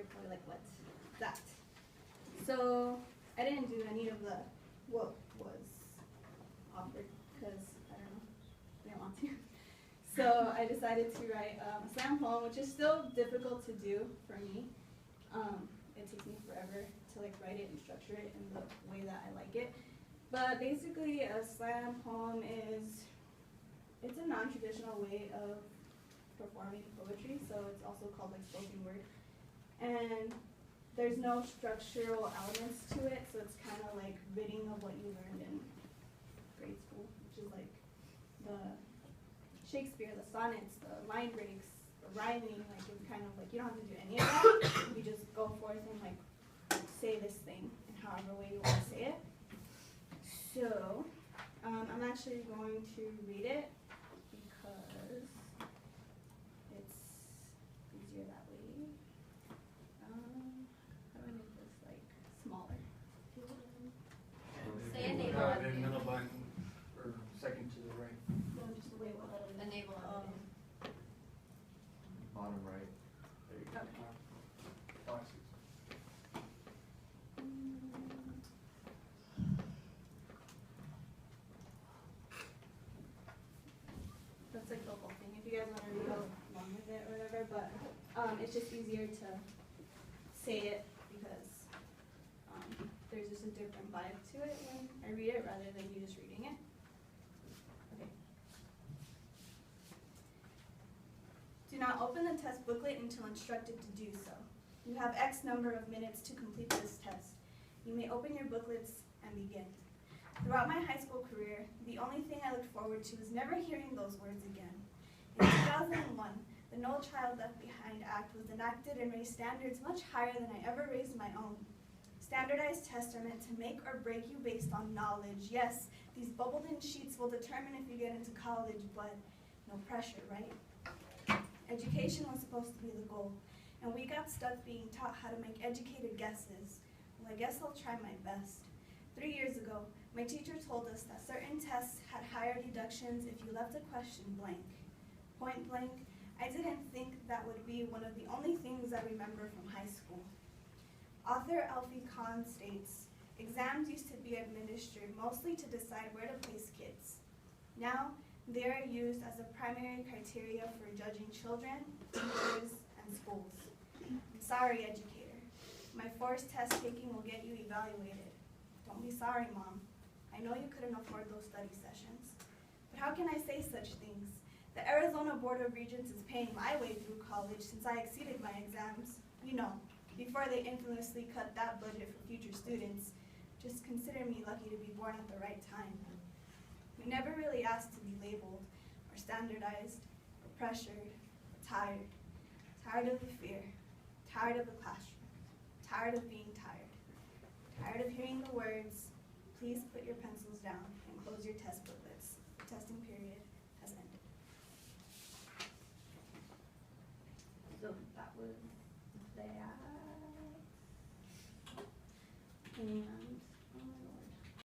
you're probably like, what's that? So I didn't do any of the what was offered because I don't know, I didn't want to. So I decided to write a slam poem, which is still difficult to do for me. It takes me forever to like write it and structure it in the way that I like it. But basically, a slam poem it's a non-traditional way of performing poetry, so it's also called like spoken word. And there's no structural elements to it, so it's kind of like reading of what you learned in grade school, which is like the Shakespeare, the sonnets, the line breaks, the rhyming. Like it's kind of like you don't have to do any of that. You just go forth and like say this thing in however way you want to say it. So I'm actually going to read it because it's easier that way. How do I make this like smaller? Say enable. In middle button or second to the right. No, just the way it was. Enable. Bottom right. There you go. Okay. Boxes. That's like the whole thing. If you guys want to read along with it or whatever, but it's just easier to say it because there's just a different vibe to it when I read it rather than you just reading it. Okay. Do not open the test booklet until instructed to do so. You have X number of minutes to complete this test. You may open your booklets and begin. Throughout my high school career, the only thing I looked forward to was never hearing those words again. In 2001, the No Child Left Behind Act was enacted and raised standards much higher than I ever raised my own. Standardized tests are meant to make or break you based on knowledge. Yes, these bubbled-in sheets will determine if you get into college, but no pressure, right? Education was supposed to be the goal, and we got stuck being taught how to make educated guesses. Well, I guess I'll try my best. 3 years ago, my teacher told us that certain tests had higher deductions if you left a question blank. Point blank, I didn't think that would be one of the only things I remember from high school. Author Alfie Kahn states, exams used to be administered mostly to decide where to place kids. Now, they are used as a primary criteria for judging children, teachers, and schools. I'm sorry, educator. My forced test taking will get you evaluated. Don't be sorry, Mom. I know you couldn't afford those study sessions. But how can I say such things? The Arizona Board of Regents is paying my way through college since I exceeded my exams. You know, before they infamously cut that budget for future students. Just consider me lucky to be born at the right time. We never really asked to be labeled or standardized or pressured or tired. Tired of the fear. Tired of the classroom. Tired of being tired. Tired of hearing the words, please put your pencils down and close your test booklets. The testing period has ended. So that was that.